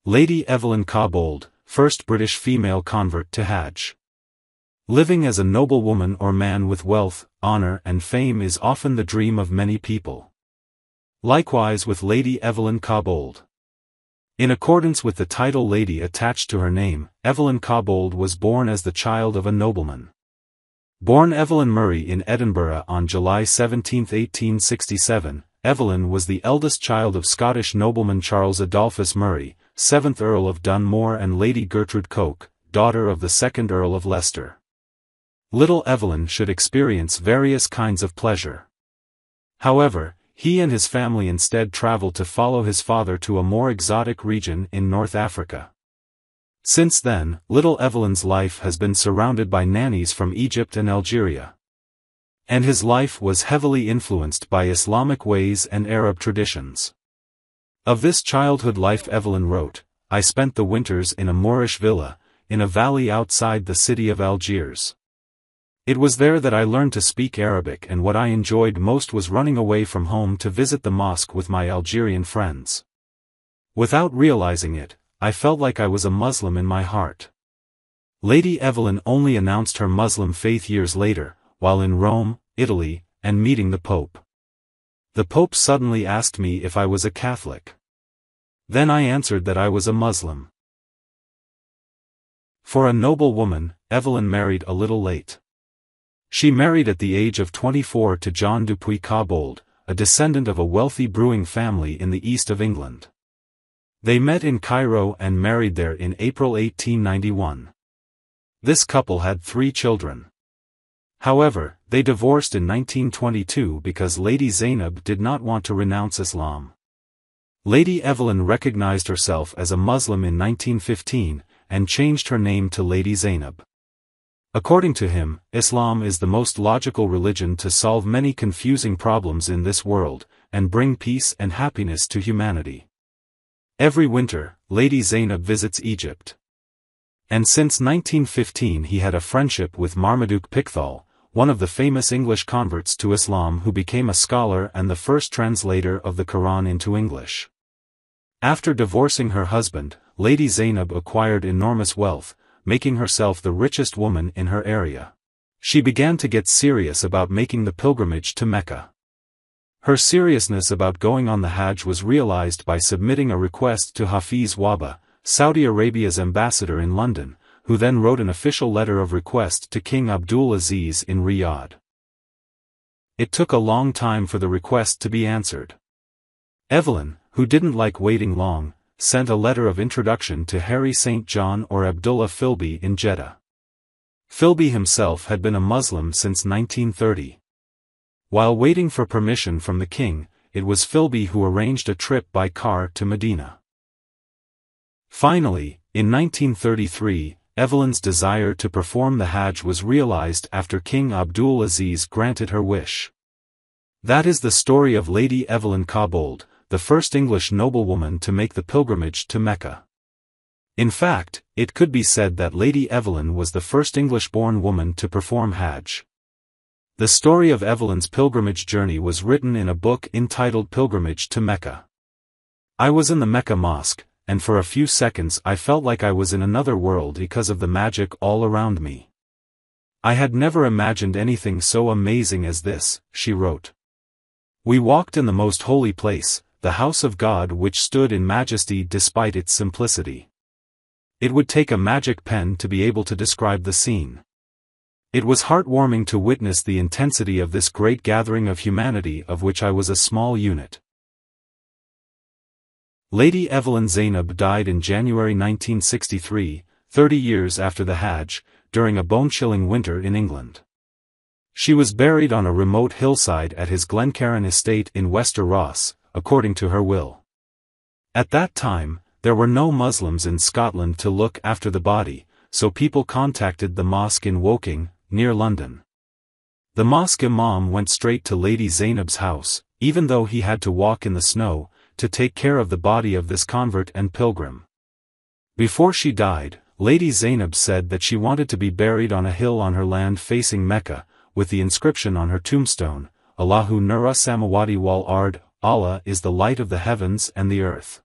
Lady Evelyn Cobbold, first British female convert to Hajj. Living as a noblewoman or man with wealth, honor and fame is often the dream of many people. Likewise with Lady Evelyn Cobbold. In accordance with the title Lady attached to her name, Evelyn Cobbold was born as the child of a nobleman. Born Evelyn Murray in Edinburgh on July 17, 1867, Evelyn was the eldest child of Scottish nobleman Charles Adolphus Murray, 7th Earl of Dunmore, and Lady Gertrude Coke, daughter of the 2nd Earl of Leicester. Little Evelyn should experience various kinds of pleasure. However, he and his family instead traveled to follow his father to a more exotic region in North Africa. Since then, little Evelyn's life has been surrounded by nannies from Egypt and Algeria. And his life was heavily influenced by Islamic ways and Arab traditions. Of this childhood life Evelyn wrote, "I spent the winters in a Moorish villa, in a valley outside the city of Algiers. It was there that I learned to speak Arabic, and what I enjoyed most was running away from home to visit the mosque with my Algerian friends. Without realizing it, I felt like I was a Muslim in my heart." Lady Evelyn only announced her Muslim faith years later, while in Rome, Italy, and meeting the Pope. "The Pope suddenly asked me if I was a Catholic. Then I answered that I was a Muslim." For a noble woman, Evelyn married a little late. She married at the age of 24 to John Dupuy Cobbold, a descendant of a wealthy brewing family in the east of England. They met in Cairo and married there in April 1891. This couple had 3 children. However, they divorced in 1922 because Lady Zainab did not want to renounce Islam. Lady Evelyn recognized herself as a Muslim in 1915, and changed her name to Lady Zainab. According to him, Islam is the most logical religion to solve many confusing problems in this world, and bring peace and happiness to humanity. Every winter, Lady Zainab visits Egypt. And since 1915 he had a friendship with Marmaduke Pickthall, one of the famous English converts to Islam who became a scholar and the first translator of the Quran into English. After divorcing her husband, Lady Zainab acquired enormous wealth, making herself the richest woman in her area. She began to get serious about making the pilgrimage to Mecca. Her seriousness about going on the Hajj was realized by submitting a request to Hafiz Wahba, Saudi Arabia's ambassador in London, who then wrote an official letter of request to King Abdul Aziz in Riyadh. It took a long time for the request to be answered. Evelyn, who didn't like waiting long, sent a letter of introduction to Harry St. John or Abdullah Philby in Jeddah. Philby himself had been a Muslim since 1930. While waiting for permission from the king, it was Philby who arranged a trip by car to Medina. Finally, in 1933, Evelyn's desire to perform the Hajj was realized after King Abdul Aziz granted her wish. That is the story of Lady Evelyn Cobbold, the first English noblewoman to make the pilgrimage to Mecca. In fact, it could be said that Lady Evelyn was the first English-born woman to perform Hajj. The story of Evelyn's pilgrimage journey was written in a book entitled Pilgrimage to Mecca. "I was in the Mecca mosque, and for a few seconds I felt like I was in another world because of the magic all around me. I had never imagined anything so amazing as this," she wrote. "We walked in the most holy place, the house of God, which stood in majesty despite its simplicity. It would take a magic pen to be able to describe the scene. It was heartwarming to witness the intensity of this great gathering of humanity of which I was a small unit." Lady Evelyn Zainab died in January 1963, 30 years after the Hajj, during a bone-chilling winter in England. She was buried on a remote hillside at his Glencairn estate in Wester Ross, according to her will. At that time, there were no Muslims in Scotland to look after the body, so people contacted the mosque in Woking, near London. The mosque imam went straight to Lady Zainab's house, even though he had to walk in the snow, to take care of the body of this convert and pilgrim. Before she died, Lady Zainab said that she wanted to be buried on a hill on her land facing Mecca, with the inscription on her tombstone, Allahu Nura Samawati wal Ard, Allah is the light of the heavens and the earth.